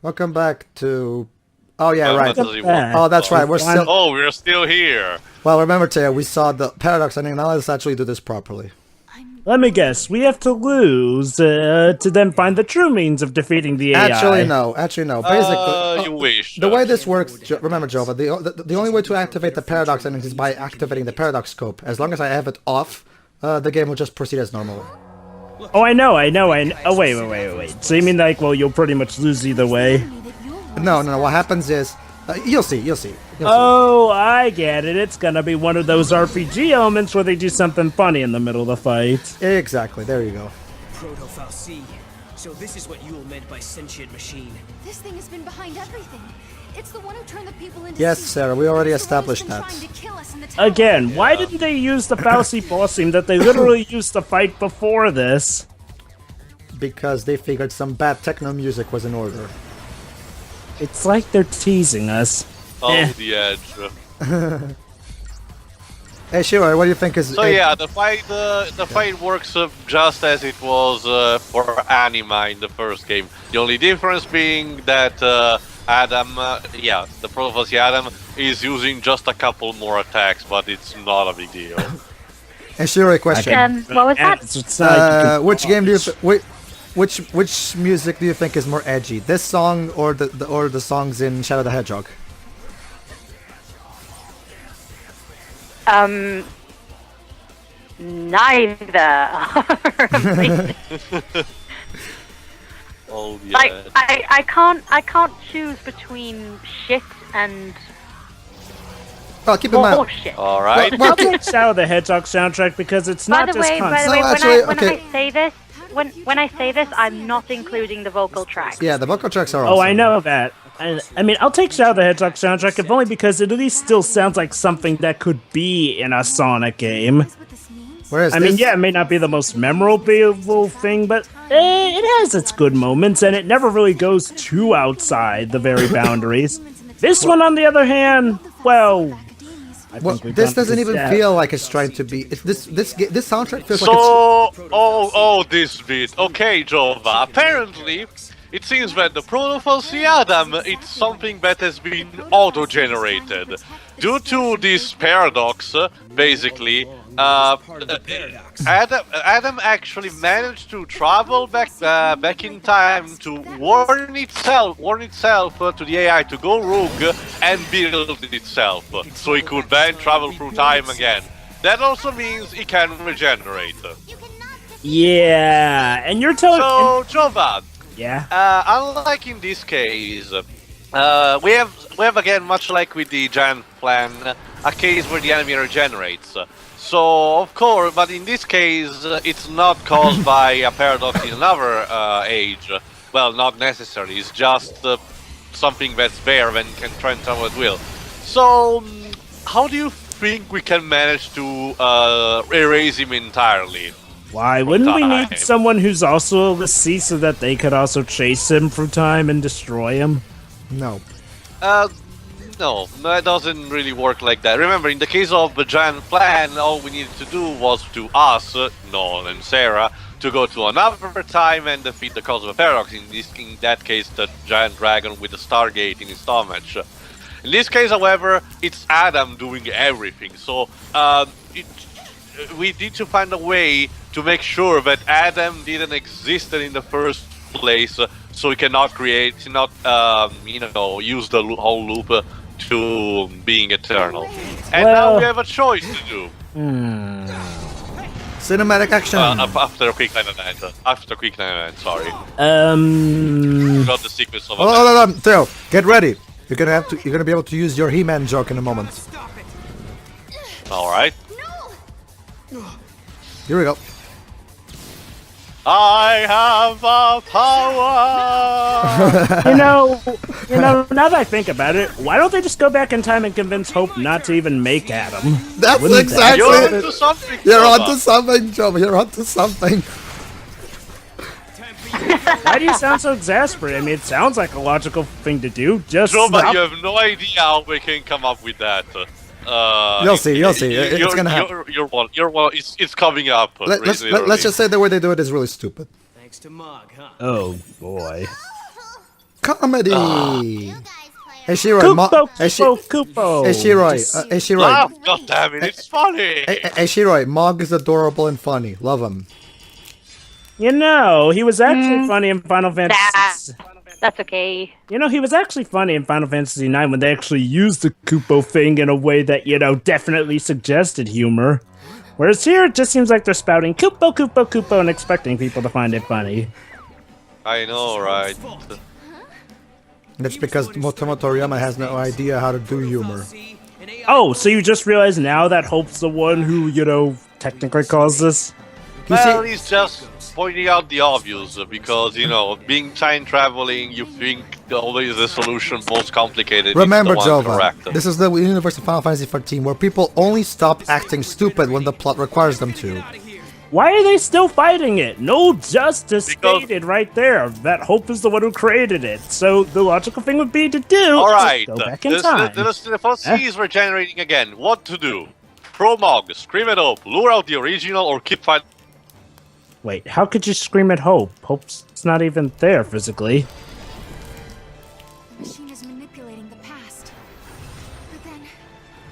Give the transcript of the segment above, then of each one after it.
Welcome back to... Oh, yeah, right. Back. Oh, that's right. We're still... Oh, we're still here. Well, remember, Taya, we saw the paradox ending. Now let's actually do this properly. Let me guess. We have to lose to then find the true means of defeating the AI. Actually, no. Basically... You wish. The way this works, remember, Jova, the only way to activate the paradox ending is by activating the paradox scope. As long as I have it off, the game will just proceed as normal. Oh, I know. Oh, wait. So you mean like, well, you'll pretty much lose either way? No. What happens is... you'll see. Oh, I get it. It's gonna be one of those RPG elements where they do something funny in the middle of the fight. Exactly. There you go. Proto-Fal'Cie. So this is what Yule meant by sentient machine. This thing has been behind everything. It's the one who turned the people into Yes, sheep. Sarah, we already It's the one who's established been that. trying to kill us in the tower. Again, why didn't they use the Fal'Cie boss theme that they literally used to fight before this? Because they figured some bad techno music was in order. It's like they're teasing us. Oh, the edge. Hey, Shiro, what do you think is... So yeah, the fight works just as it was for Anima in the first game. The only difference being that Adam, the Proto-Fal'Cie Adam is using just a couple more attacks, but it's not a big deal. And Shiro, a question. What was that? Which game do you... Which music do you think is more edgy? This song or the songs in Shadow the Hedgehog? Neither. Oh yeah. Like I can't choose between shit and Well, keep in mind... more shit. All right. Well, I'll take Shadow the Hedgehog soundtrack because it's By not the just way, constant. No, when actually, I okay. say this, when I say this, I'm not including the vocal tracks. Yeah, the vocal tracks are Oh, awesome. I know that. I mean, I'll take Shadow the Hedgehog soundtrack if only because it at least still sounds like something that could be in a Sonic game. That's what this means. Whereas I mean, yeah, it may not be the most memorable thing, but it has its good moments, and it never really goes too outside the very boundaries. This one, on the other hand, well... I Well, think we've this gone doesn't through even that. feel like it's trying to be... This soundtrack feels like So, this bit. Okay, Jova. Apparently, it seems that the Proto-Fal'Cie Adam it's something that has been auto-generated. Due to this paradox, basically, Adam actually managed to travel back in time to warn itself to the AI to go rogue and build itself, so it could then travel through time again. That also means it can regenerate. Yeah, and you're telling... So, Jova, yeah? unlike in this case, we have again, much like with the giant plan, a case where the enemy regenerates. So, of course, but in this case, it's not caused by a paradox in another age. Well, not necessarily. It's just something that's there and can transform at will. So, how do you think we can manage to erase him entirely? Why wouldn't we time. need someone who's also a Sea so that they could also chase him through time and destroy him? No. No, that doesn't really work like that. Remember, in the case of the giant plan, all we needed to do was to us, Noel and Sarah, to go to another time and defeat the cause of a paradox. In that case, the giant dragon with the Stargate in his stomach. In this case, however, it's Adam doing everything. So we need to find a way to make sure that Adam didn't exist in the first place, so we cannot use the whole loop to being eternal. And now we have a choice to do. Cinematic action. After a quick time event. Sorry. Got the sequence of Hold on, Theo, get ready. You're gonna be able to use your He-Man joke in a moment. All right. Here we go. I have the power. You know, now that I think about it, why don't they just go back in time and convince Hope not to even make Adam? That's Wouldn't exactly... You're onto something. You're Jova. onto something, Joe. You're onto something. Why do you sound so exasperated? I mean, it sounds like a logical thing to do. Just Jova, stop. you have no idea how we can come up with that. You'll see. It's gonna happen. You're one. It's coming up. Let's just say the way they do it is really stupid. Thanks to Mog, huh? Oh boy. Comedy! Hey Shiroi, Kupo, hey, Kupo. hey Shiroi, hey Shiroi, Laugh, goddammit, it's funny! hey Shiroi, Mog is adorable and funny. Love him. You know, he was actually funny in Final Fantasy. That's okay. You know, he was actually funny in Final Fantasy IX when they actually used the Kupo thing in a way that, you know, definitely suggested humor. Whereas here, it just seems like they're spouting Kupo, Kupo, Kupo and expecting people to find it funny. I know, right? That's because Motomo Toriyama has no idea how to do humor. Oh, so you just realize now that Hope's the one who, you know, technically caused this? Well, he's just pointing out the obvious, because, you know, being time traveling, you think always the solution most complicated Remember, is the one Jova, correct. this is the universe of Final Fantasy XIV where people only stop acting stupid when the plot requires them to. Why are they still fighting it? No justice Because- stated right there. That Hope is the one who created it. So the logical thing would be to do Alright, just go back in time. the Fal'Cie is regenerating again. What to do? Pro Mog, scream it up, lure out the original, or keep fighting. Wait, how could you scream at Hope? Hope's not even there physically. The machine is manipulating the past. But then,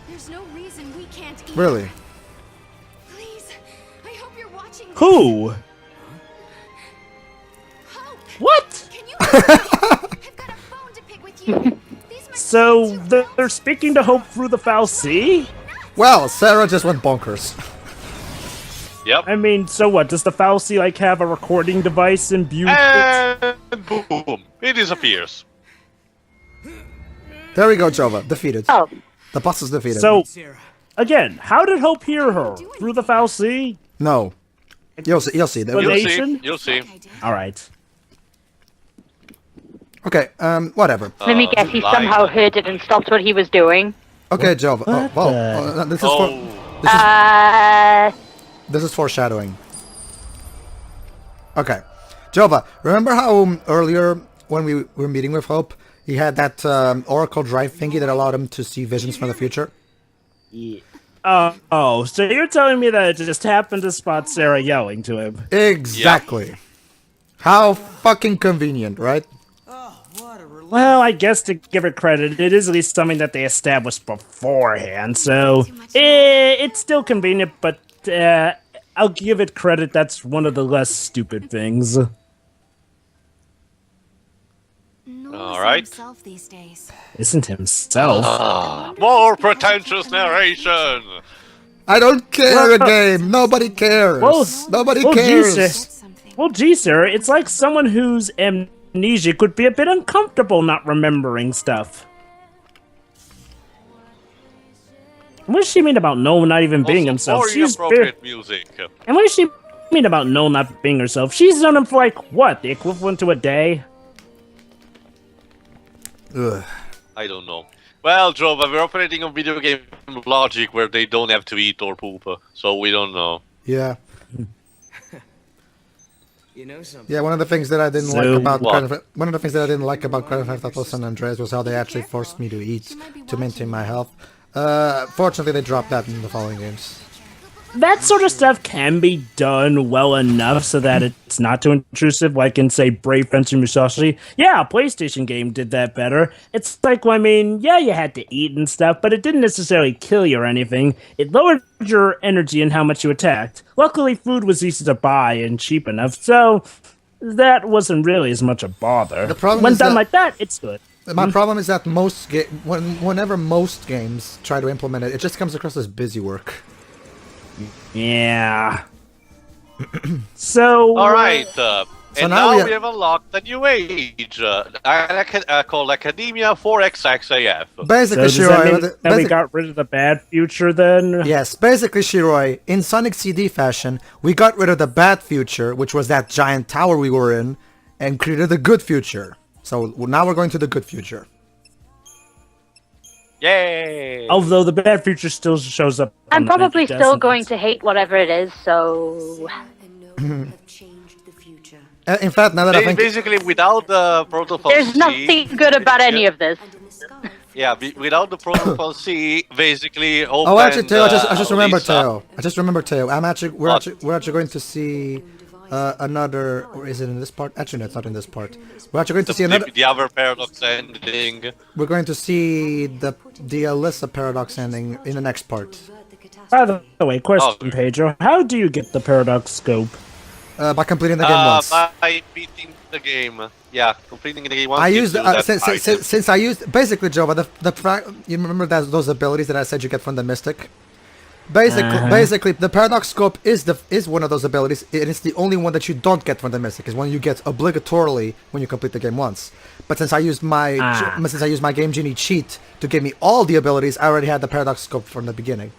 there's no reason we can't eat. Really? Please, I hope you're watching. Who? Hope, What? can you? I've got a bone to pick with you. These So machines don't they're speaking to Hope through the Fal'Cie? Well, Sarah just went bonkers. Yep. I mean, so what? Does the Fal'Cie like have a recording device imbued with? And boom, it disappears. There we go, Jova. Defeated. Oh, The boss is defeated. So Sarah. again, how did Hope hear her? Through the Fal'Cie? No. You'll see. You'll see. Well, You'll see. Nation? You'll see. All right. Okay, whatever. let me guess. He live. somehow heard it and stopped what he was doing. Okay, Jova. Oh, What well, this is Oh, this is foreshadowing. Okay. Jova, remember how earlier when we were meeting with Hope, he had that Oracle Drive thingy that allowed him to see visions from the future? Oh, so you're telling me that it just happened to spot Sarah yelling to him? Exactly. How fucking convenient, right? Well, I guess to give it credit, it is at least something that they established beforehand, so it's still convenient, but I'll give it credit that's one of the less stupid things. All right. Himself these days. Isn't himself. more pretentious narration. I don't care, game. Nobody cares. Well- Nobody well, cares. Jesus. Something. Well, gee, sir, it's like someone who's amnesiac would be a bit uncomfortable not remembering stuff. What does she mean about Noel not even being himself? Also, She's appropriate music. And what does she mean about Noel not being herself? She's known him for like, what, the equivalent to a day? Ugh. I don't know. Well, Jova, we're operating on video game logic where they don't have to eat or poop, so we don't know. Yeah. You know something? Yeah, one of the things that I didn't So like about what? one of the things that I didn't like about Grand Theft Auto San Andreas was how they actually forced me to eat to maintain my health. Fortunately, they dropped that in the following games. That sort of stuff can be done well enough so that it's not too intrusive, like in, say, Brave Fencer Musashi. Yeah, a PlayStation game did that better. It's like, well, I mean, yeah, you had to eat and stuff, but it didn't necessarily kill you or anything. It lowered your energy and how much you attacked. Luckily, food was easy to buy and cheap enough, so that wasn't really as much a bother. The problem when is done that- like that, it's good. My problem is that whenever most games try to implement it, it just comes across as busy work. Yeah. So... All right, and now now we we have unlocked a new age called Academia for XIII-2. Basically, So does that mean Shiroi, that we got rid of the bad future then? yes, basically, Shiroi, in Sonic CD fashion, we got rid of the bad future, which was that giant tower we were in, and created the good future. So now we're going to the good future. Yay! Although the bad future still shows up. I'm on the probably menu, still doesn't going it? to hate whatever it is, so... have changed the future. In fact, now that I think... Basically, without the Proto-Fal'Cie... There's nothing good about any of this. And in the sky. Yeah, without the Proto-Fal'Cie, basically... Oh, actually, Teo, I just remembered, Lisa. Teo. I just remembered, Teo. We're What? actually going to see another, or is it in this part? Actually, no, it's not in this part. We're actually going to see another. The other paradox ending. We're going to see the Alyssa paradox ending in the next part. By the way, question, Pedro. How do you get the paradox scope? By completing the game once. By beating the game. Yeah, completing the game once. I used since I used basically, Jova. You remember those abilities that I said you get from the Mystic? Basically, the paradox scope is one of those abilities, and it's the only one that you don't get from the Mystic. Is one you get obligatorily when you complete the game once. But since I used my Game Genie cheat to give me all the abilities, I already had the paradox scope from the beginning.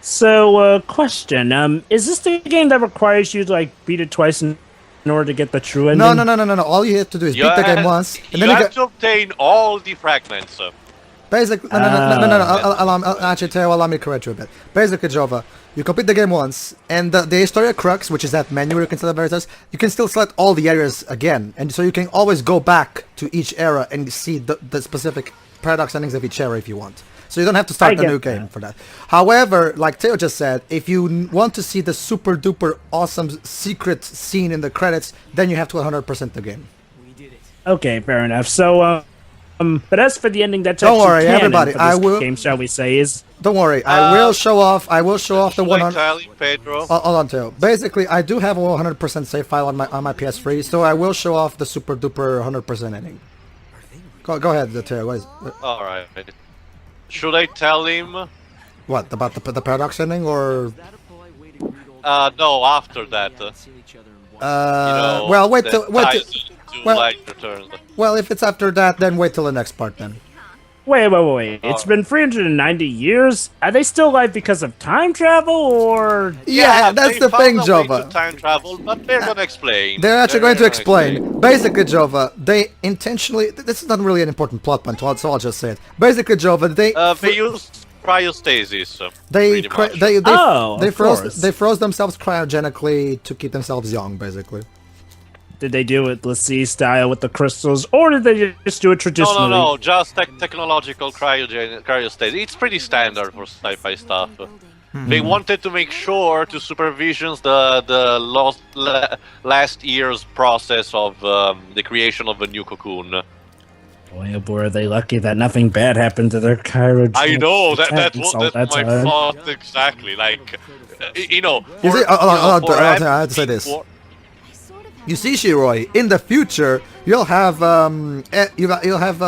So, question: is this the game that requires you to like beat it twice in order to get the true ending? No. All you have to do is beat the game once, and then you have to obtain all the fragments. Basically, no. Allow me to correct you a bit. Basically, Jova, you complete the game once, and the Historia Crux, which is that menu where you can select areas, you can still select all the areas again, and so you can always go back to each era and see the specific paradox endings of each era if you want. So you don't have to start the new game for that. However, like Teo just said, if you want to see the super duper awesome secret scene in the credits, then you have to 100% the game. We did it. Okay, fair enough. So, but as for the ending, that's don't actually worry, canon everybody. for this game, shall we say? Don't worry, I will show off. I will show off the 100. Pedro. Hold on, Teo. Basically, I do have a 100% save file on my PS3, so I will show off the super duper 100% ending. Go ahead, Teo. All right. Should I tell him? What about the paradox ending, or? No, after that. Well, wait till well, if it's after that, then wait till the next part then. Wait. It's been 390 years? Are they still alive because of time travel, or...? Yeah, that's the thing, Jova. Time travel, but they're gonna explain. They're actually going to explain. Basically, Jova, they intentionally... This is not really an important plot point, so I'll just say it. Basically, Jova, they use cryostasis. They froze themselves cryogenically to keep themselves young, basically. Did they do it LaCie style with the crystals, or did they just do it traditionally? No, just technological cryostasis. It's pretty standard for sci-fi stuff. They wanted to make sure to supervision the last year's process of the creation of a new cocoon. Boy, oh boy, are they lucky that nothing bad happened to their cryogenic I know, that's my time. thought exactly. Like, you know... I have to say this. You see, Shiroi, in the future, you'll have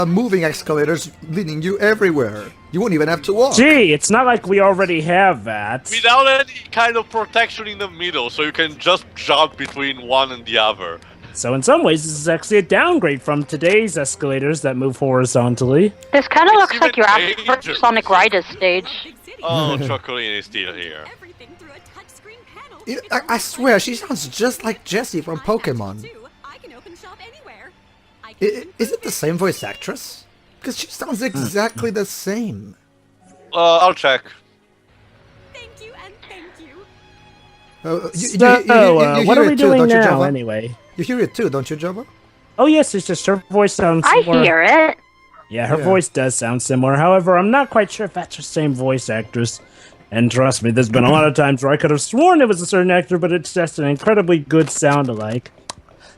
moving escalators leading you everywhere. You won't even have to walk. Gee, it's not like we already have that. Without any kind of protection in the middle, so you can just jump between one and the other. So in some ways, this is actually a downgrade from today's escalators that move horizontally. This kind of looks like your average Sonic Riders stage. Oh, Chocolate is still here. I swear, she sounds just like Jessie from Pokemon. Is it the same voice actress? Because she sounds exactly the same. I'll check. Thank you and thank you. What are we doing now, anyway? You hear it too, don't you, Jova? Oh yes, it's just her voice sounds I similar. hear it. Yeah, her voice does sound similar. However, I'm not quite sure if that's the same voice actress. And trust me, there's been a lot of times where I could have sworn it was a certain actor, but it's just an incredibly good sound-alike.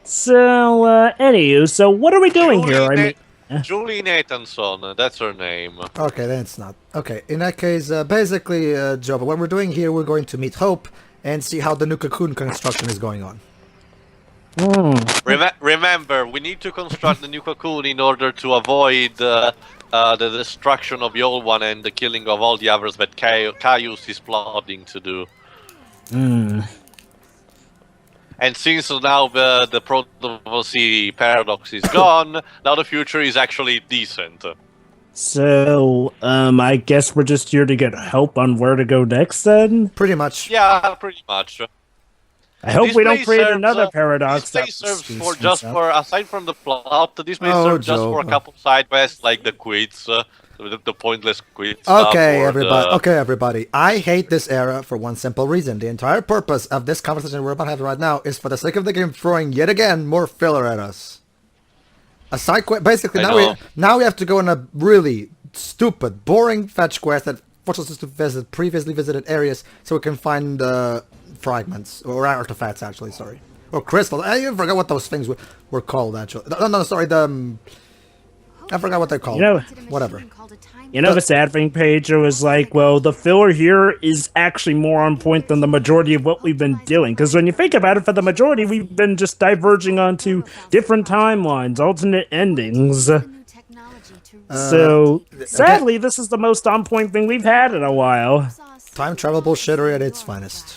So, anywho, so what are we doing here? Julie Nathanson, that's her name. Okay, then it's not. Okay, in that case, basically, Jova, what we're doing here, we're going to meet Hope and see how the new Cocoon construction is going on. Remember, we need to construct the new Cocoon in order to avoid the destruction of the old one and the killing of all the others that Caius is plotting to do. And since now the Proto-Fal'Cie paradox is gone, now the future is actually decent. So, I guess we're just here to get help on where to go next, then? Pretty much. Yeah, pretty much. I hope we don't create another paradox. This place serves for aside from the plot, this place serves just for a couple side quests like the quiz, the pointless quiz. Okay, everybody. I hate this era for one simple reason. The entire purpose of this conversation we're about to have right now is for the sake of the game throwing yet again more filler at us. A side quest. Basically, now we have to go on a really stupid, boring fetch quest that forces us to previously visited areas so we can find fragments or artifacts. Actually, sorry. or crystals. I even forgot what those things were called. Actually, no, sorry. I forgot what they're called. You know, whatever. the sad thing, Pedro, is like, well, the filler here is actually more on point than the majority of what we've been doing. Because when you think about it, for the majority, we've been just diverging onto different timelines, alternate endings. So, sadly, this is the most on-point thing we've had in a while. Time travel bullshittery at its finest.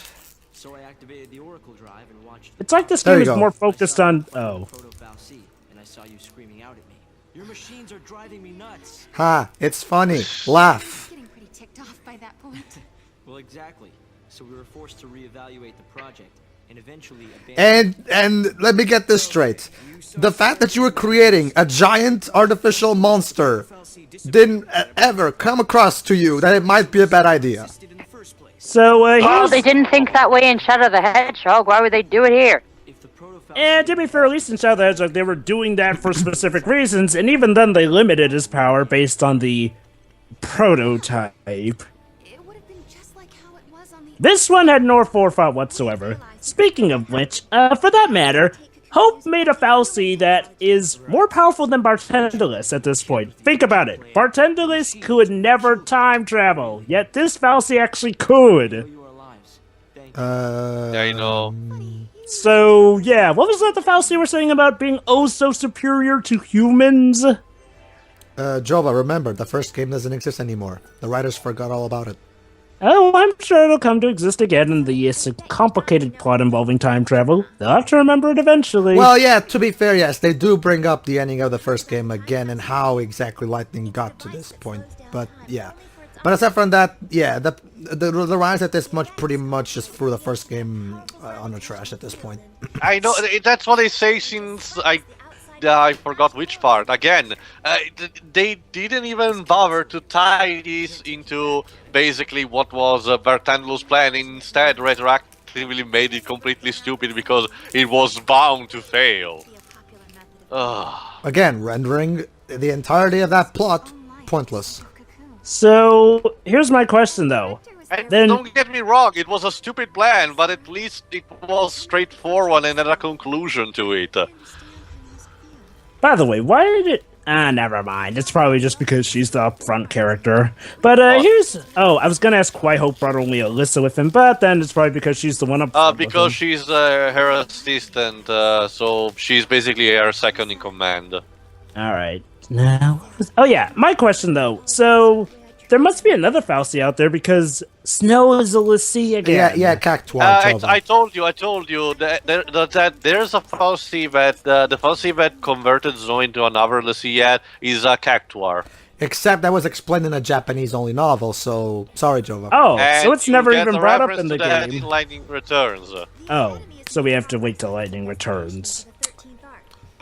So I activated the Oracle drive and watched It's like this There game you is go. more focused on... Oh. Proto-Fal'Cie, and I saw you screaming out at me. Your machines are driving me nuts. Ha! It's funny. Laugh. Getting pretty ticked off by that point. Well, exactly. So we were forced to reevaluate the project and eventually abandon. And let me get this straight. The fact that you were creating a giant artificial monster didn't ever come across to you that it might be a bad idea. In the first place. So, Oh, here's... they didn't think that way in Shadow the Hedgehog. Why would they do it here? If the Proto-Fal'Cie And to be fair, at least in Shadow the Hedgehog, they were doing that for specific reasons, and even then they limited his power based on the prototype. It would have been just like how it was on the This one had no forethought whatsoever. Speaking of which, for that matter, Hope made a Fal'Cie that is more powerful than Bartendelis at this point. Think about it. Bartendelis could never time travel, yet this Fal'Cie actually could. your lives. Thank you. Yeah, I know. So, yeah, what was that the Fal'Cie were saying about being oh so superior to humans? Jova, remember, the first game doesn't exist anymore. The writers forgot all about it. Oh, I'm sure it'll come to exist again in the complicated plot involving time travel. They'll have to remember it eventually. Well, yeah, to be fair, yes, they do bring up the ending of the first game again and how exactly Lightning got to this point. But, yeah. But aside from that, yeah, the rise at this much pretty much just threw the first game on the trash at this point. I know, that's what they say since I forgot which part. Again, they didn't even bother to tie this into basically what was Bartendelo's plan. Instead, retroactively made it completely stupid because it was bound to fail. Again, rendering the entirety of that plot pointless. So, here's my question though. And Then- don't get me wrong, it was a stupid plan, but at least it was straightforward and had a conclusion to it. By the way, why did it... never mind. It's probably just because she's the upfront character. But, here's... Oh, I was gonna ask why Hope brought only Alyssa with him, but then it's probably because she's the one up front with Because him. she's her assistant, so she's basically her second in command. Alright. Now... Oh yeah, my question though. So, there must be another Fal'Cie out there because Snow is Alyssa again. Yeah, Cactuar, Jova. I told you that there's a Fal'Cie that the Fal'Cie that converted Snow into another Lucia is a Cactuar. Except that was explained in a Japanese-only novel, so... Sorry, Jova. Oh, And so it's you never get even a brought up reference in the to that game. in Lightning Returns. Oh, so we have to wait till Lightning returns.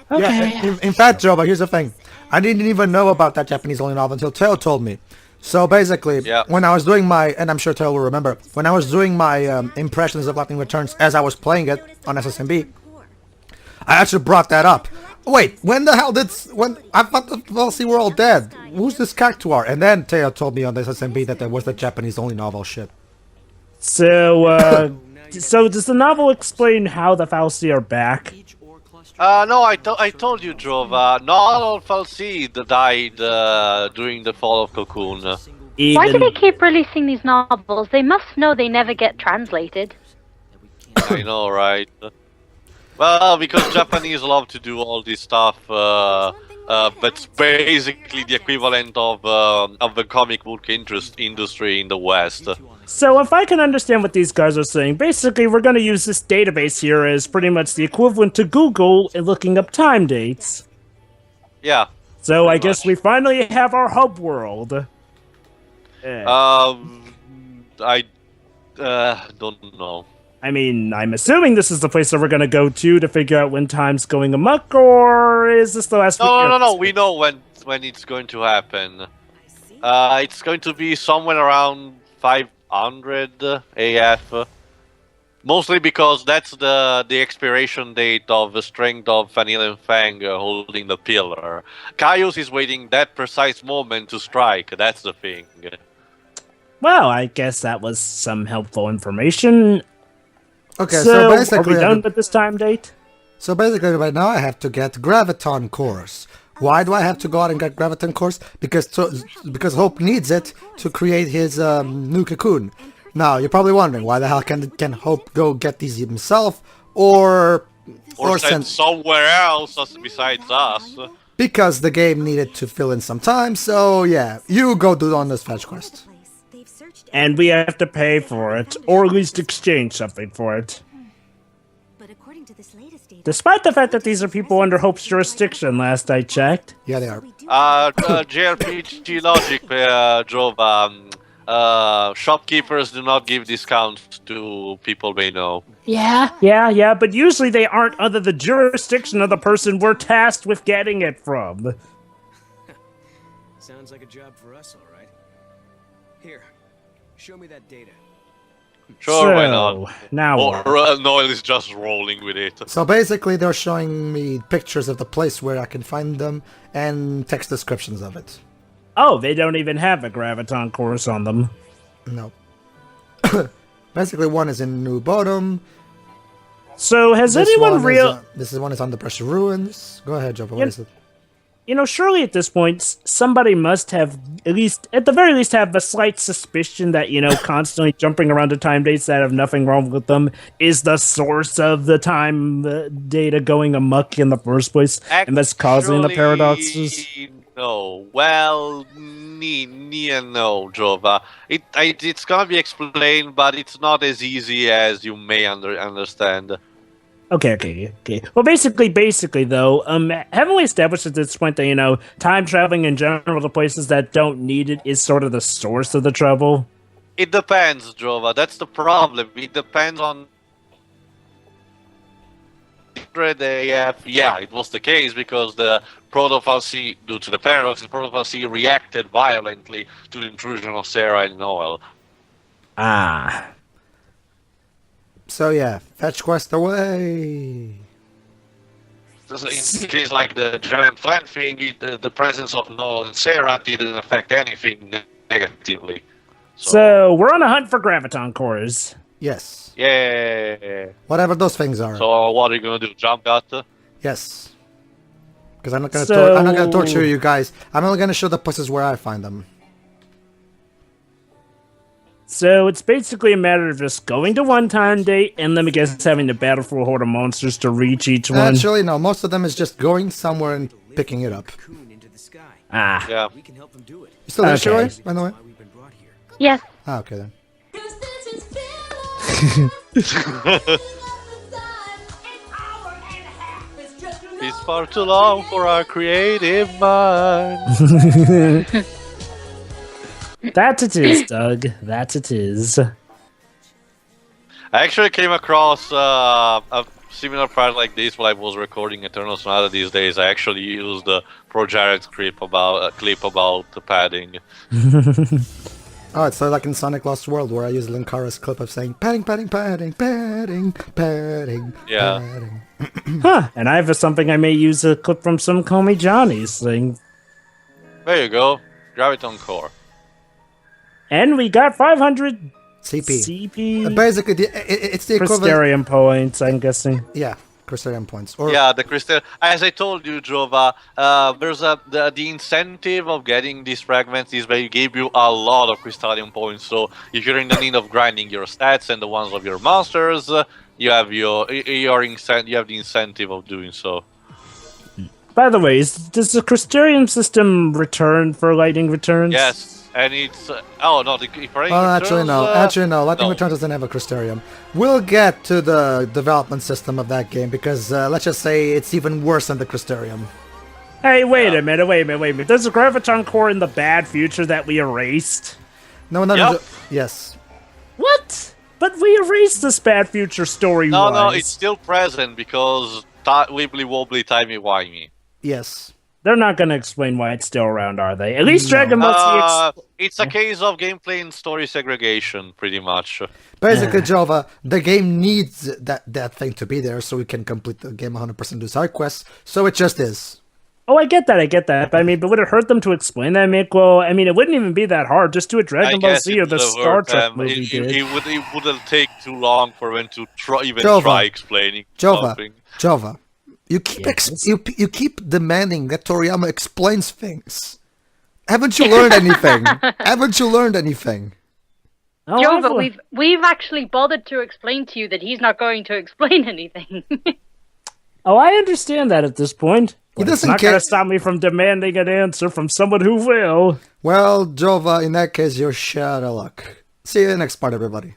Yeah, in fact, Jova, here's the thing. I didn't even know about that Japanese-only novel until Teo told me. So basically, Yeah. when I was doing my, and I'm sure Teo will remember, when I was doing my impressions of Lightning Returns as I was playing it on SSMB, I actually brought that up. Wait, when the hell did, I thought the Fal'Cie were all dead. Who's this Cactuar? And then Teo told me on the SSMB that there was the Japanese-only novel shit. So, so does the novel explain how the Fal'Cie are back? Each ore cluster No, I told you, Jova. Not all Fal'Cie died during the fall of Cocoon. Why do Even they keep releasing these novels? They must know they never get translated. I know, right? Well, because Japanese love to do all this stuff. That's basically the equivalent of the comic book industry in the West. So if I can understand what these guys are saying, basically we're going to use this database here as pretty much the equivalent to Google in looking up time dates. Yeah. So I Pretty guess much. we finally have our hub world. I don't know. I mean, I'm assuming this is the place that we're going to go to figure out when time's going amok, or is this the last No. We know when it's going to happen. It's going to be somewhere around 500 AF. Mostly because that's the expiration date of the strength of Vanilla and Fang holding the pillar. Caius is waiting that precise moment to strike. That's the thing. Well, I guess that was some helpful information. Okay, So, so are basically... we done with this time date? So basically, right now I have to get graviton cores. Why do I have to go out and get graviton cores? Because Hope needs it to create his new cocoon. Now you're probably wondering why the hell can Hope go get these himself or send somewhere else besides us. Because the game needed to fill in some time. So yeah, you go do on this fetch quest. And we have to pay for it, or at least exchange something for it. But according to this latest data, Despite the fact that these are people under Hope's jurisdiction, last I checked. Yeah, they are. JRPG logic, Jova. Shopkeepers do not give discounts to people they know. Yeah, but usually they aren't under the jurisdiction of the person we're tasked with getting it from. Sounds like a job for us, all right. Here, show me that data. Sure, why not? Now what? Noel is just rolling with it. So basically, they're showing me pictures of the place where I can find them and text descriptions of it. Oh, they don't even have a graviton course on them. No. Basically, one is in New Bottom. So has This anyone one is on the Pressure Ruins. Go ahead, Jova. What is it? You know, surely at this point, somebody must have, at the very least, have a slight suspicion that, constantly jumping around to time dates that have nothing wrong with them is the source of the time data going amok in the first place, and that's causing the paradoxes. No, well, no, Jova. It's gonna be explained, but it's not as easy as you may understand. Okay. Well, basically, though, haven't we established at this point that, time traveling in general to places that don't need it is sort of the source of the trouble? It depends, Jova. That's the problem. It depends on... Yeah, it was the case because the Proto-Fal'Cie, due to the paradox, the Proto-Fal'Cie reacted violently to the intrusion of Sarah and Noel. Ah. So yeah, fetch quest away. In case like the giant plant thing, the presence of Noel and Sarah didn't affect anything negatively. So we're on a hunt for graviton cores. Yes. Yeah. Whatever those things are. So what are you gonna do? Jump out? Yes. Because I'm not gonna torture you guys. I'm only gonna show the places where I find them. So it's basically a matter of just going to one time date and let me guess having to battle for a horde of monsters to reach each one. Actually, no. Most of them is just going somewhere and picking it up. Cocoon into the sky. Ah. Yeah. We can help them do it. You still there, Okay. Shirley, by the way? Why we've been brought here. Yes. Ah, okay then. It's far too long for our creative mind. That it is, Doug. That it is. I actually came across a similar part like this while I was recording Eternal Sonata these days. I actually used the ProJared clip about the padding. Oh, it's like in Sonic Lost World where I use Linkara's clip of saying padding, padding, padding, padding, padding, Yeah. padding. Huh. And I have something I may use a clip from some Call Me Johnny's thing. There you go. Graviton Core. And we got 500 CP. CP. Basically, it's the equivalent. Crystarium points, I'm guessing. Yeah, Crystarium points. Or Yeah, the crystal. As I told you, Jova, there's the incentive of getting these fragments is they give you a lot of crystallium points. So if you're in the need of grinding your stats and the ones of your monsters, you have you have the incentive of doing so. By the way, does the Crystarium system return for lightning returns? Yes. And it's oh no, actually no. Lightning Returns doesn't have a Crystarium. We'll get to the development system of that game because let's just say it's even worse than the Crystarium. Hey, wait a minute. There's a graviton core in the bad future that we erased. Yep. Yes. What? But we erased this bad future story. No, it's still present because wibbly wobbly timey wimey. Yes. They're not going to explain why it's still around, are they? At least Dragon Ball Z. It's a case of gameplay and story segregation, pretty much. Basically, Jova, the game needs that thing to be there so we can complete the game 100% do side quests. So it just is. Oh, I get that. But but would it hurt them to explain that, Mick? Well, it wouldn't even be that hard. Just do a Dragon Ball Z or the Star Trek movie did. It wouldn't take too long for them to try explaining something. Jova, You keep Yes. you keep demanding that Toriyama explains things. Haven't you learned anything? Haven't you learned anything? Oh, Jova, I've- we've actually bothered to explain to you that he's not going to explain anything. Oh, I understand that at this point. He But it's doesn't not going care- to stop me from demanding an answer from someone who will. Well, Jova, in that case, you're shit out of luck. See you in the next part, everybody.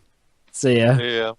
See ya. Yeah.